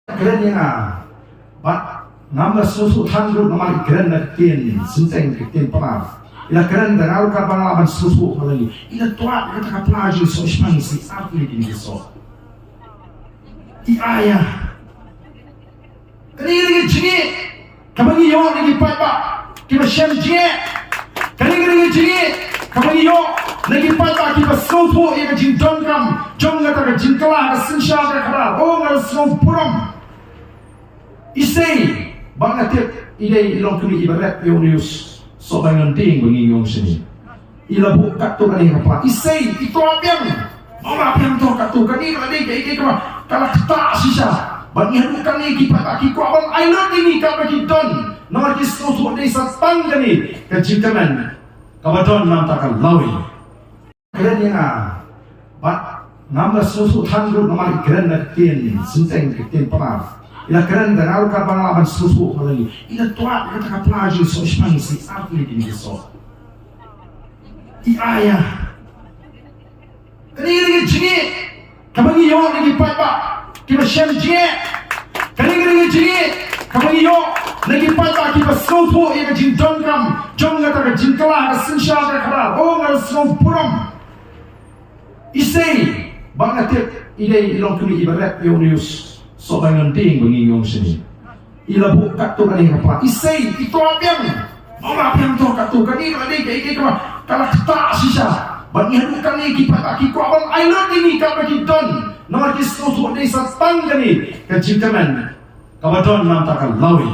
keren yang nama susu tangguh nama keren nak kian senteng kian pernah ila keren dan alu kapal susu lagi ila tua kita kapal so ispansi apa ini so ayah kini jingi kabangi yo lagi papa kita shem jingi kini jingi kabangi yo lagi papa kita susu yang jinton kam jong kata jinkala sensia kata oh ngal so puram isay bangatit ilay ilong kini ibarat yung news so bangan ting bagi yung sini ilabu katu kani apa isay itu apiang mama apiang to katu kani kani kay kala kata sisa bagi hanu kani kipat aki ko abang ailot ini ka bagi don nomor kisu so dei satang kani kajikaman kabadon nam takal lawi keren yang nama susu tangguh nama keren nak kian senteng kian pernah ila keren dan alu kapal susu lagi ila tua kita kapal so ispansi apa ini so ayah kini jingi kabangi yo lagi papa kita shem jingi kini jingi kabangi yo lagi papa kita susu yang jinton kam jong kata jinkala sensia kata oh ngal so puram isay bangatit ilay ilong kini ibarat yung news so bangan ting bagi yung sini ilabu katu kani apa isay itu apiang mama apiang to katu kani kay kala kata sisa bagi hanu kani kipat aki ko abang ailot ini ka bagi don nomor kisu so dei satang kani kajikaman kabadon nam takal lawi